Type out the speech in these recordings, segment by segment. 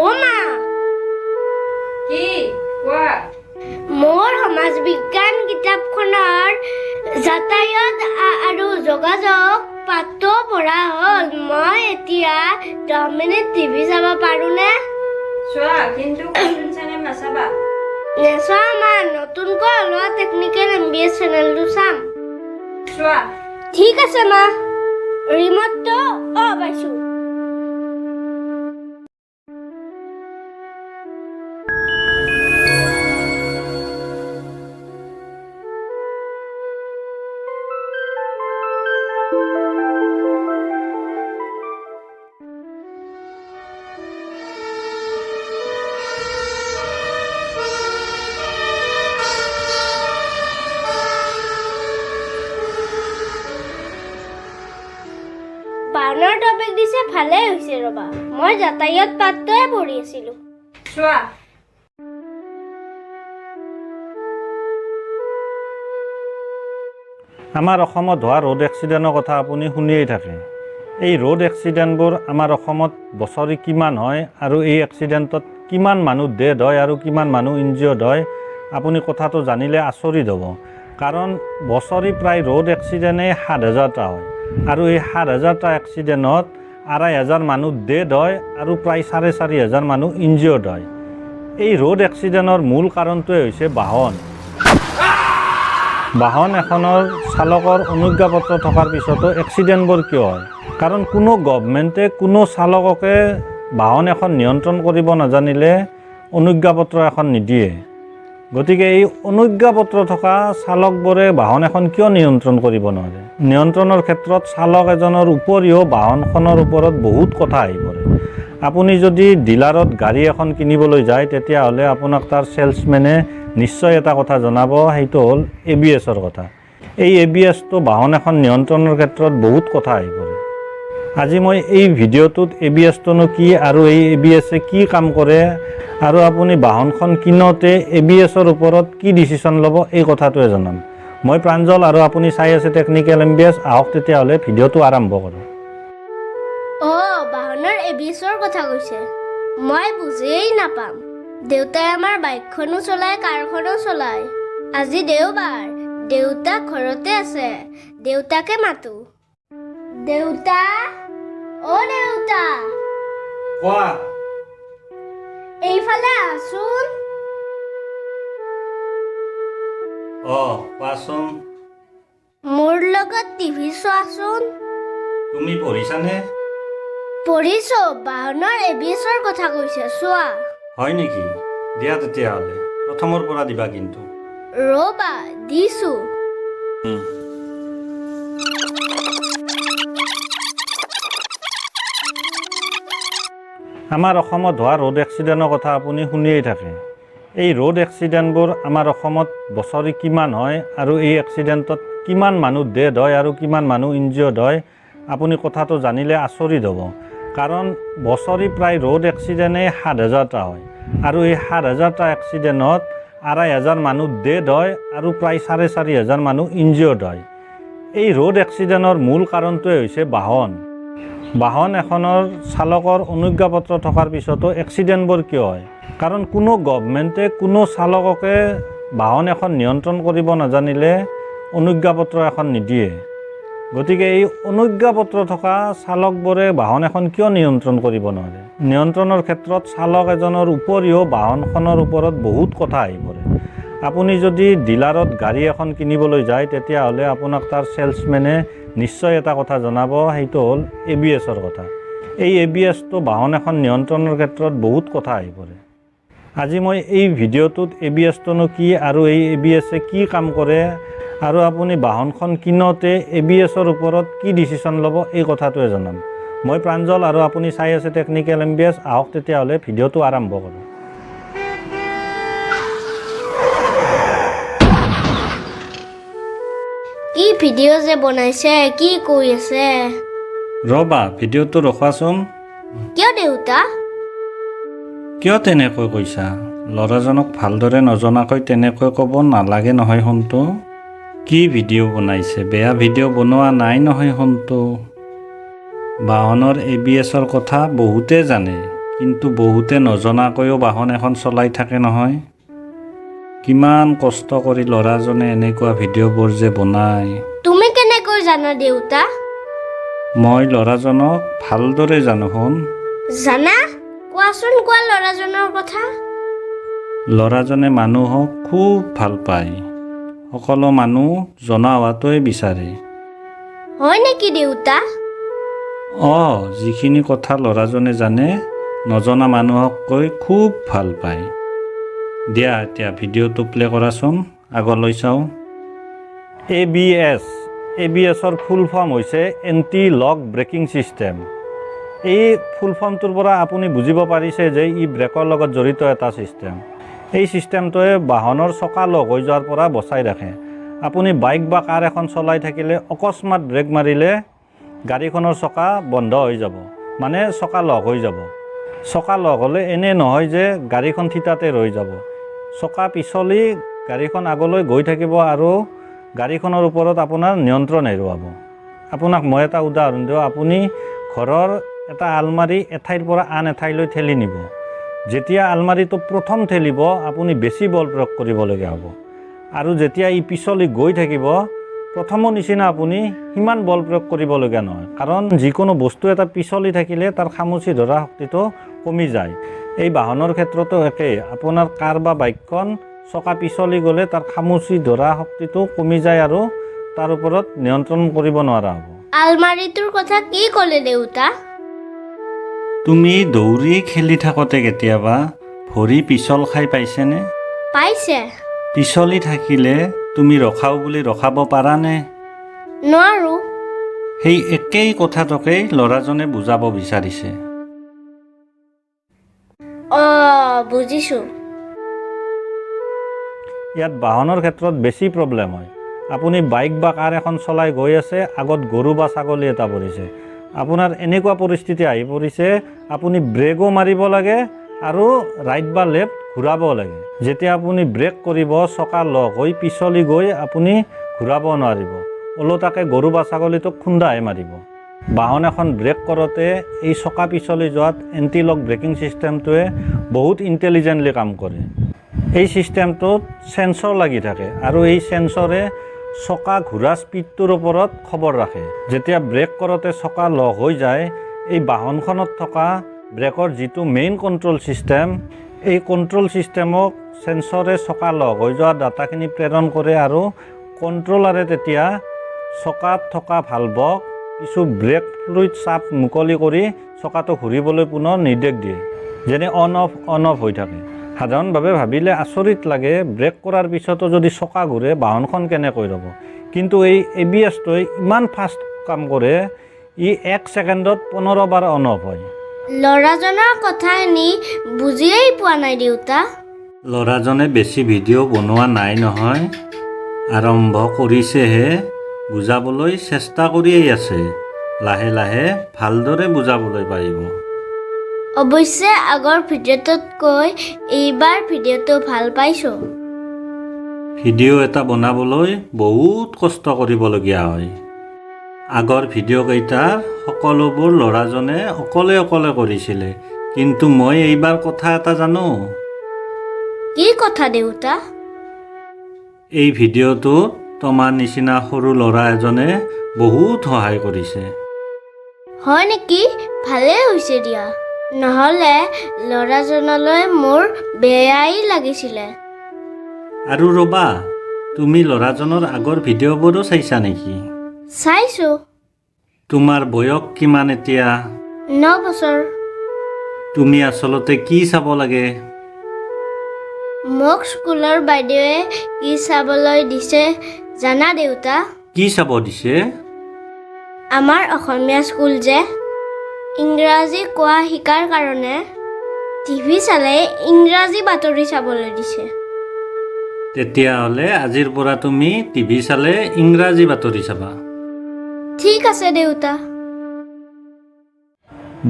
ও মা কি কোৱা মোৰ সমাজ বিজ্ঞান কিতাপখনৰ যাতায়াত আৰু যোগাযোগ পাঠটো পঢ়া হ'ল। মই এতিয়া 10 মিনিট টিভি চাব পাৰোঁনে? চোৱা কিন্তু কাৰ্টুন চেনেল নাচাবা। নেচাওঁ মা, নতুনকৈ ওলোৱা টেকনিকেল MBS চেনেলটো চাম। চোৱা ঠিক আছে মা, ৰিম'টটো পাইছোঁ। বানৰ টপিক দিছে, ভালে হৈছে ৰবা। মই যাতায়াত পাঠটোৱে পঢ়ি আছিলোঁ। চোৱা আমাৰ অসমত হোৱা ৰোড এক্সিডেণ্টৰ কথা আপুনি শুনিয়েই থাকে। এই ৰোড এক্সিডেণ্টবোৰ আমাৰ অসমত বছৰি কিমান হয় আৰু এই এক্সিডেণ্টত কিমান মানুহ ডেড হয় আৰু কিমান মানুহ ইনজিয়ৰ্ড হয়, আপুনি কথাটো জানিলে আচৰিত হ'ব। কাৰণ বছৰি প্ৰায় ৰোড এক্সিডেণ্টেই 7,000টা হয় আৰু এই 7,000টা এক্সিডেণ্টত 2,500 মানুহ ডেড হয় আৰু প্ৰায় 4,500 মানুহ ইনজিয়ৰ্ড হয়। এই ৰোড এক্সিডেণ্টৰ মূল কাৰণটোৱে হৈছে বাহন। বাহন এখনৰ চালকৰ অনুজ্ঞাপত্ৰ থকাৰ পিছতো এক্সিডেণ্টবোৰ কিয় হয়? কাৰণ কোনো গভমেণ্টে কোনো চালককে বাহন এখন নিয়ন্ত্ৰণ কৰিব নাজানিলে অনুজ্ঞাপত্ৰ এখন নিদিয়ে। গতিকে এই অনুজ্ঞাপত্ৰ থকা চালকবোৰে বাহন এখন কিয় নিয়ন্ত্ৰণ কৰিব নোৱাৰে? নিয়ন্ত্ৰণৰ ক্ষেত্ৰত চালক এজনৰ উপৰিও বাহনখনৰ ওপৰত বহুত কথা আহি পৰে। আপুনি যদি ডিলাৰত গাড়ী এখন কিনিবলৈ যায়, তেতিয়াহ'লে আপোনাক তাৰ ছেলছমেনে নিশ্চয় এটা কথা জনাব, সেইটো হ'ল ABS-ৰ কথা। এই ABS-টো বাহন এখন নিয়ন্ত্ৰণৰ ক্ষেত্ৰত বহুত কথা আহি পৰে। আজি মই এই ভিডিঅ'টোত ABS-টোনো কি আৰু এই ABS-এ কি কাম কৰে আৰু আপুনি বাহনখন কিনোতে ABS-ৰ ওপৰত কি ডিচিশ্যন ল'ব, এই কথাটোৱে জনাম। মই প্ৰাঞ্জল আৰু আপুনি চাই আছে টেকনিকেল MBS। আহক তেতিয়াহ'লে ভিডিঅ'টো আৰম্ভ কৰোঁ। বাহনৰ ABS-ৰ কথা কৈছে, মই বুজিয়েই নাপাম। দেউতাই আমাৰ বাইকখনো চলায়, কাৰখনো চলায়। আজি দেওবাৰ, দেউতা ঘৰতে আছে। দেউতাকে মাতো। দেউতা, অ দেউতা, কোৱা। এইফালে আহচোন। কোৱাচোন। মোৰ লগত টিভি চোৱাচোন। তুমি পঢ়িছানে? পঢ়িছো, বাহনৰ ABS-ৰ কথা কৈছে, চোৱা। হয় নেকি? দিয়া তেতিয়াহ'লে প্ৰথমৰ পৰা দিবা কিন্তু। ৰ'বা, দিছো। আমাৰ অসমত হোৱা ৰোড এক্সিডেণ্টৰ কথা আপুনি শুনিয়েই থাকে। এই ৰোড এক্সিডেণ্টবোৰ আমাৰ অসমত বছৰি কিমান হয় আৰু এই এক্সিডেণ্টত কিমান মানুহ ডেড হয় আৰু কিমান মানুহ ইনজিয়ৰ্ড হয়, আপুনি কথাটো জানিলে আচৰিত হ'ব। কাৰণ বছৰি প্ৰায় ৰোড এক্সিডেণ্টেই 7,000টা হয় আৰু এই 7,000টা এক্সিডেণ্টত 2,500 মানুহ ডেড হয় আৰু প্ৰায় 4,500 মানুহ ইনজিয়ৰ্ড হয়। এই ৰোড এক্সিডেণ্টৰ মূল কাৰণটোৱে হৈছে বাহন। বাহন এখনৰ চালকৰ অনুজ্ঞাপত্ৰ থকাৰ পিছতো এক্সিডেণ্টবোৰ কিয় হয়? কাৰণ কোনো গভমেণ্টে কোনো চালককে বাহন এখন নিয়ন্ত্ৰণ কৰিব নাজানিলে অনুজ্ঞাপত্ৰ এখন নিদিয়ে। গতিকে এই অনুজ্ঞাপত্ৰ থকা চালকবোৰে বাহন এখন কিয় নিয়ন্ত্ৰণ কৰিব নোৱাৰে? নিয়ন্ত্ৰণৰ ক্ষেত্ৰত চালক এজনৰ উপৰিও বাহনখনৰ ওপৰত বহুত কথা আহি পৰে। আপুনি যদি ডিলাৰত গাড়ী এখন কিনিবলৈ যায়, তেতিয়াহ'লে আপোনাক তাৰ ছেলছমেনে নিশ্চয় এটা কথা জনাব, সেইটো হ'ল ABS-ৰ কথা। এই ABS-টো বাহন এখন নিয়ন্ত্ৰণৰ ক্ষেত্ৰত বহুত কথা আহি পৰে। আজি মই এই ভিডিঅ'টোত ABS-টোনো কি আৰু এই ABS-এ কি কাম কৰে আৰু আপুনি বাহনখন কিনোতে ABS-ৰ ওপৰত কি ডিচিশ্যন ল'ব, এই কথাটোৱে জনাম। মই প্ৰাঞ্জল আৰু আপুনি চাই আছে টেকনিকেল MBS। আহক তেতিয়াহ'লে ভিডিঅ'টো আৰম্ভ কৰোঁ। কি ভিডিঅ' যে বনাইছে, কি কৈ আছে? ৰ'বা, ভিডিঅ'টো ৰখোৱাচোন। কিয় দেউতা? কিয় তেনেকৈ কৈছা? ল'ৰাজনক ভালদৰে নজনাকৈ তেনেকৈ ক'ব নালাগে নহয় সোণটো। কি ভিডিঅ' বনাইছে? বেয়া ভিডিঅ' বনোৱা নাই নহয় সোণটো। বাহনৰ ABS-ৰ কথা বহুতে জানে, কিন্তু বহুতে নজনাকৈও বাহন এখন চলাই থাকে নহয়। কিমান কষ্ট কৰি ল'ৰাজনে এনেকুৱা ভিডিঅ'বোৰ যে বনায়। তুমি কেনেকৈ জানা দেউতা? মই ল'ৰাজনক ভালদৰে জানো শুন। জানা? কোৱাচোন কোৱা ল'ৰাজনৰ কথা। ল'ৰাজনে মানুহক খুব ভাল পায়। সকলো মানুহ জনা হোৱাটোৱে বিচাৰে। হয় নেকি দেউতা? যিখিনি কথা ল'ৰাজনে জানে নজনা মানুহক কৈ খুব ভাল পায়। দিয়া এতিয়া ভিডিঅ'টো প্লে' কৰাচোন, আগলৈ চাওঁ। ABSৰ ফুল ফৰ্ম হৈছে এণ্টি লক ব্ৰেকিং ছিষ্টেম। এই ফুল ফৰ্মটোৰ পৰা আপুনি বুজিব পাৰিছে যে ই ব্ৰেকৰ লগত জড়িত এটা ছিষ্টেম। এই ছিষ্টেমটোৱে বাহনৰ চকা লক হৈ যোৱাৰ পৰা বচাই ৰাখে। আপুনি বাইক বা কাৰ এখন চলাই থাকিলে অকস্মাত ব্ৰেক মাৰিলে গাড়ীখনৰ চকা বন্ধ হৈ যাব, মানে চকা লক হৈ যাব। চকা লক হ'লে এনে নহয় যে গাড়ীখন থিতাতে ৰৈ যাব। চকা পিছলি গাড়ীখন আগলৈ গৈ থাকিব আৰু গাড়ীখনৰ ওপৰত আপোনাৰ নিয়ন্ত্ৰণ হেৰুৱাব। আপোনাক মই এটা উদাহৰণ দিওঁ। আপুনি ঘৰৰ এটা আলমাৰি এঠাইৰ পৰা আন এঠাইলৈ ঠেলি নিব। যেতিয়া আলমাৰিটো প্ৰথম ঠেলিব আপুনি বেছি বল প্ৰয়োগ কৰিবলগীয়া হ'ব, আৰু যেতিয়া ই পিছলি গৈ থাকিব প্ৰথমৰ নিচিনা আপুনি সিমান বল প্ৰয়োগ কৰিবলগীয়া নহয়, কাৰণ যিকোনো বস্তু এটা পিছলি থাকিলে তাৰ খামুচি ধৰা শক্তিটো কমি যায়। এই বাহনৰ ক্ষেত্ৰতো একেই। আপোনাৰ কাৰ বা বাইকখন চকা পিছলি গ'লে তাৰ খামুচি ধৰা শক্তিটো কমি যায় আৰু তাৰ ওপৰত নিয়ন্ত্ৰণ কৰিব নোৱাৰা হ'ব। আলমাৰিটোৰ কথা কি ক'লে দেউতা? তুমি দৌৰি খেলি থাকোঁতে কেতিয়াবা ভৰি পিছল খাই পাইছেনে? পাইছে। পিছলি থাকিলে তুমি ৰখাও বুলি ৰখাব পাৰানে? নোৱাৰো। সেই একেই কথাটোকেই ল'ৰাজনে বুজাব বিচাৰিছে। বুজিছোঁ। ইয়াত বাহনৰ ক্ষেত্ৰত বেছি প্ৰব্লেম হয়। আপুনি বাইক বা কাৰ এখন চলাই গৈ আছে, আগত গৰু বা ছাগলী এটা পৰিছে। আপোনাৰ এনেকুৱা পৰিস্থিতি আহি পৰিছে আপুনি ব্ৰেকো মাৰিব লাগে আৰু ৰাইট বা লেফ্ট ঘূৰাব লাগে। যেতিয়া আপুনি ব্ৰেক কৰিব চকা লক হৈ পিছলি গৈ আপুনি ঘূৰাব নোৱাৰিব, ওলোটাকে গৰু বা ছাগলীটোক খুন্দাহে মাৰিব। বাহন এখন ব্ৰেক কৰোঁতে এই চকা পিছলি যোৱাত এণ্টি লক ব্ৰেকিং ছিষ্টেমটোৱে বহুত ইণ্টেলিজেণ্টলি কাম কৰে। এই ছিষ্টেমটোত চেঞ্চৰ লাগি থাকে আৰু এই চেঞ্চৰে চকা ঘূৰা স্পীডটোৰ ওপৰত খবৰ ৰাখে। যেতিয়া ব্ৰেক কৰোঁতে চকা লক হৈ যায়, এই বাহনখনত থকা ব্ৰেকৰ যিটো মেইন কণ্ট্ৰল ছিষ্টেম, এই কণ্ট্ৰল ছিষ্টেমক চেঞ্চৰে চকা লক হৈ যোৱা ডাটাখিনি প্ৰেৰণ কৰে আৰু কণ্ট্ৰলাৰে তেতিয়া চকাত থকা ভালভক কিছু ব্ৰেক ফ্লুইড চাপ মুকলি কৰি চকাটো ঘূৰিবলৈ পুনৰ নিৰ্দেশ দিয়ে, যেনে অন অফ হৈ থাকে। সাধাৰণভাৱে ভাবিলে আচৰিত লাগে, ব্ৰেক কৰাৰ পিছতো যদি চকা ঘূৰে বাহনখন কেনেকৈ ৰ'ব। কিন্তু এই ABSটোৱে ইমান ফাষ্ট কাম কৰে, ই 1 ছেকেণ্ডত 15 বাৰ অন অফ হয়। ল'ৰাজনৰ কথাখিনি বুজিয়েই পোৱা নাই দেউতা। ল'ৰাজনে বেছি ভিডিঅ' বনোৱা নাই নহয়, আৰম্ভ কৰিছেহে। বুজাবলৈ চেষ্টা কৰিয়েই আছে। লাহে লাহে ভালদৰে বুজাবলৈ পাৰিব। অৱশ্যে আগৰ ভিডিঅ'টোতকৈ এইবাৰ ভিডিঅ'টো ভাল পাইছোঁ। ভিডিঅ' এটা বনাবলৈ বহুত কষ্ট কৰিবলগীয়া হয়। আগৰ ভিডিঅ'কেইটাৰ সকলোবোৰ ল'ৰাজনে অকলে কৰিছিলে, কিন্তু মই এইবাৰ কথা এটা জানো। কি কথা দেউতা? এই ভিডিঅ'টোত তোমাৰ নিচিনা সৰু ল'ৰা এজনে বহুত সহায় কৰিছে। হয় নেকি? ভালেই হৈছে দিয়া। নহ'লে ল'ৰাজনলৈ মোৰ বেয়াই লাগিছিলে। আৰু ৰ'বা, তুমি ল'ৰাজনৰ আগৰ ভিডিঅ'বোৰো চাইছা নেকি? চাইছোঁ। তোমাৰ বয়স কিমান এতিয়া? 9 বছৰ। তুমি আচলতে কি চাব লাগে? মোক স্কুলৰ বাইদেৱে কি চাবলৈ দিছে জানা দেউতা? কি চাব দিছে? আমাৰ অসমীয়া স্কুল যে, ইংৰাজী কোৱা শিকাৰ কাৰণে টিভি চালে ইংৰাজী বাতৰি চাবলৈ দিছে। তেতিয়াহ'লে আজিৰ পৰা তুমি টিভি চালে ইংৰাজী বাতৰি চাবা। ঠিক আছে দেউতা।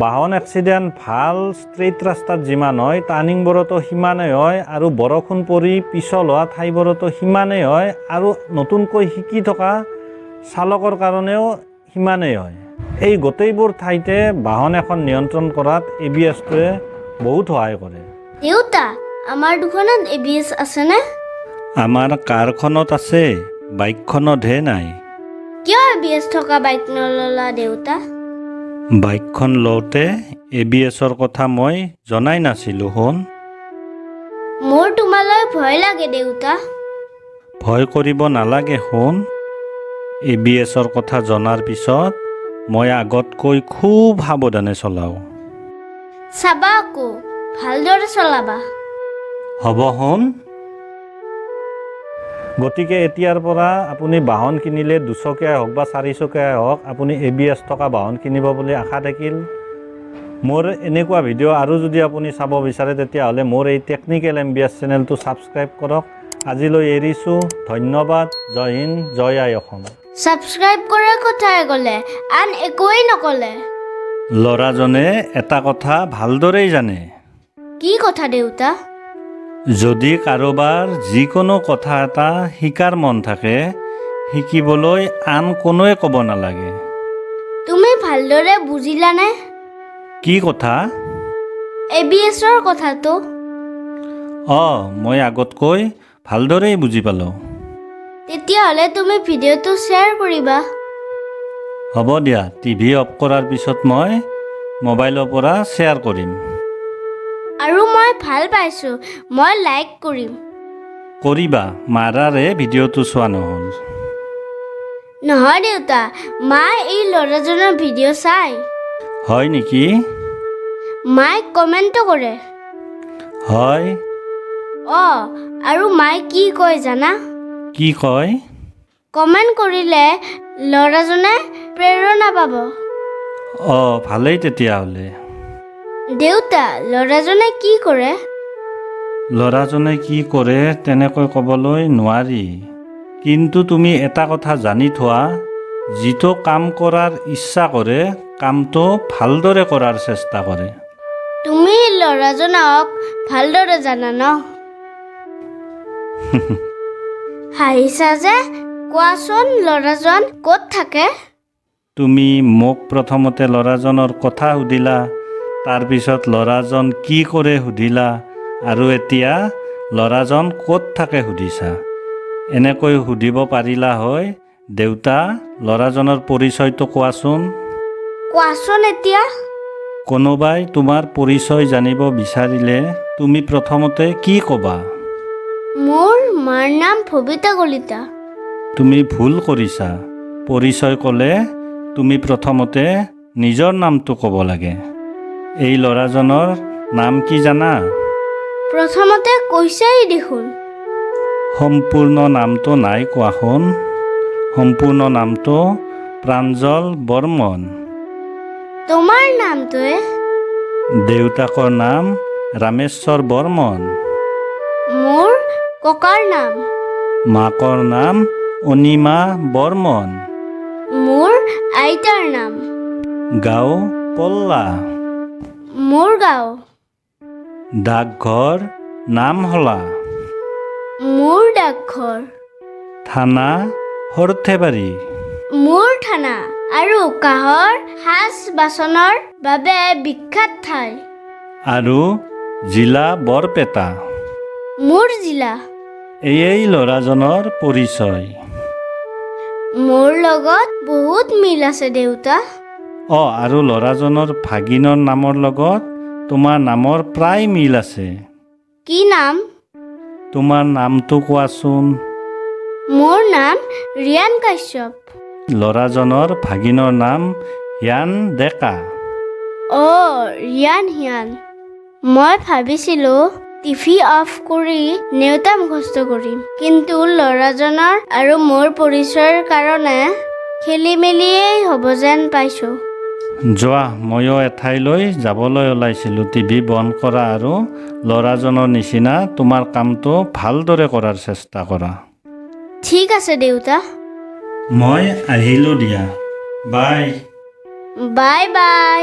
বাহন এক্সিডেণ্ট ভাল ষ্ট্ৰেইট ৰাস্তাত যিমান হয়, টাৰ্ণিংবোৰতো সিমানেই হয়, আৰু বৰষুণ পৰি পিছল হোৱা ঠাইবোৰতো সিমানেই হয়, আৰু নতুনকৈ শিকি থকা চালকৰ কাৰণেও সিমানেই হয়। এই গোটেইবোৰ ঠাইতে বাহন এখন নিয়ন্ত্ৰণ কৰাত ABSটোৱে বহুত সহায় কৰে। দেউতা, আমাৰ দুখনত ABS আছেনে? আমাৰ কাৰখনত আছে, বাইকখনতহে নাই। কিয় ABS থকা বাইক নললা দেউতা? বাইকখন লওঁতে ABSৰ কথা মই জনাই নাছিলোঁ শুন। মোৰ তোমালৈ ভয় লাগে দেউতা। ভয় কৰিব নালাগে শুন। ABSৰ কথা জনাৰ পিছত মই আগতকৈ খুব সাৱধানে চলাওঁ। চাবা আকৌ, ভালদৰে চলাবা। হ'ব শুন। গতিকে এতিয়াৰ পৰা আপুনি বাহন কিনিলে 2 চকীয়াই হওক বা 4 চকীয়াই হওক আপুনি ABS থকা বাহন কিনিব বুলি আশা থাকিল। মোৰ এনেকুৱা ভিডিঅ' আৰু যদি আপুনি চাব বিচাৰে তেতিয়াহ'লে মোৰ এই টেকনিকেল MBS চেনেলটো ছাবস্ক্ৰাইব কৰক। আজিলৈ এৰিছোঁ। ধন্যবাদ। জয় হিন্দ, জয় আই অসম। ছাবস্ক্ৰাইব কৰাৰ কথাই ক'লে, আন একোৱেই নক'লে। ল'ৰাজনে এটা কথা ভালদৰেই জানে। কি কথা দেউতা? যদি কাৰোবাৰ যিকোনো কথা এটা শিকাৰ মন থাকে, শিকিবলৈ আন কোনোৱে ক'ব নালাগে। তুমি ভালদৰে বুজিলানে? কি কথা? ABSৰ কথাটো। মই আগতকৈ ভালদৰেই বুজি পালোঁ। তেতিয়াহ'লে তুমি ভিডিঅ'টো শ্বেয়াৰ কৰিবা। হ'ব দিয়া, টিভি অফ কৰাৰ পিছত মই মোবাইলৰ পৰা শ্বেয়াৰ কৰিম। আৰু মই ভাল পাইছোঁ, মই লাইক কৰিম। কৰিবা, মাৰাৰে ভিডিঅ'টো চোৱা নহ'ল। নহয় দেউতা, মায়ে এই ল'ৰাজনৰ ভিডিঅ' চাই। হয় নেকি? মায়ে কমেণ্টো কৰে। হয়। আৰু মায়ে কি কয় জানা? কি কয়? কমেণ্ট কৰিলে ল'ৰাজনে প্ৰেৰণা পাব। ভালেই তেতিয়াহ'লে। দেউতা, ল'ৰাজনে কি কৰে? ল'ৰাজনে কি কৰে তেনেকৈ ক'বলৈ নোৱাৰি। কিন্তু তুমি এটা কথা জানি থোৱা, যিটো কাম কৰাৰ ইচ্ছা কৰে, কামটো ভালদৰে কৰাৰ চেষ্টা কৰে। তুমি ল'ৰাজনক ভালদৰে জানা ন? হাঁহিছা যে, কোৱাচোন ল'ৰাজন ক'ত থাকে? তুমি মোক প্ৰথমতে ল'ৰাজনৰ কথা সুধিলা, তাৰপিছত ল'ৰাজন কি কৰে সুধিলা, আৰু এতিয়া ল'ৰাজন ক'ত থাকে সুধিছা। এনেকৈ সুধিব পাৰিলা হয়। দেউতা, ল'ৰাজনৰ পৰিচয়টো কোৱাচোন। কোৱাচোন এতিয়া। কোনোবাই তোমাৰ পৰিচয় জানিব বিচাৰিলে তুমি প্ৰথমতে কি ক'বা? মোৰ মাৰ নাম ববিতা কলিতা। তুমি ভুল কৰিছা। পৰিচয় ক'লে তুমি প্ৰথমতে নিজৰ নামটো ক'ব লাগে। এই ল'ৰাজনৰ নাম কি জানা? প্ৰথমতে কৈছাই দেখোন। সম্পূৰ্ণ নামটো নাই কোৱা শুন। সম্পূৰ্ণ নামটো প্ৰাঞ্জল বৰ্মন। তোমাৰ নামটোৱে? দেউতাকৰ নাম ৰামেশ্বৰ বৰ্মন। মোৰ ককাৰ নাম? মাকৰ নাম অনিমা বৰ্মন। মোৰ আইতাৰ নাম? গাঁও পল্লা। মোৰ গাঁও? ডাকঘৰ নামহলা। মোৰ ডাকঘৰ? থানা সৰ্থেবাৰী। মোৰ থানা আৰু কাঁহৰ সাজ বাচনৰ বাবে বিখ্যাত ঠাই। আৰু জিলা বৰপেটা। মোৰ জিলা? এই ল'ৰাজনৰ পৰিচয়। মোৰ লগত বহুত মিল আছে দেউতা। আৰু ল'ৰাজনৰ ভাগিনৰ নামৰ লগত তোমাৰ নামৰ প্ৰায় মিল আছে। কি নাম? তোমাৰ নামটো কোৱাচোন। মোৰ নাম ৰিয়ান কাশ্যপ। ল'ৰাজনৰ ভাগিনৰ নাম হিয়ান ডেকা। ৰিয়ান হিয়ান। মই ভাবিছিলোঁ টিভি অফ কৰি নেওতা মুখস্থ কৰিম, কিন্তু ল'ৰাজনৰ আৰু মোৰ পৰিচয়ৰ কাৰণে খেলি মেলিয়েই হ'ব যেন পাইছোঁ। যোৱা, ময়ো এঠাইলৈ যাবলৈ ওলাইছিলোঁ। টিভি বন্ধ কৰা আৰু ল'ৰাজনৰ নিচিনা তোমাৰ কামটো ভালদৰে কৰাৰ চেষ্টা কৰা। ঠিক আছে দেউতা। মই আহিলোঁ দিয়া। বাই। Bye bye.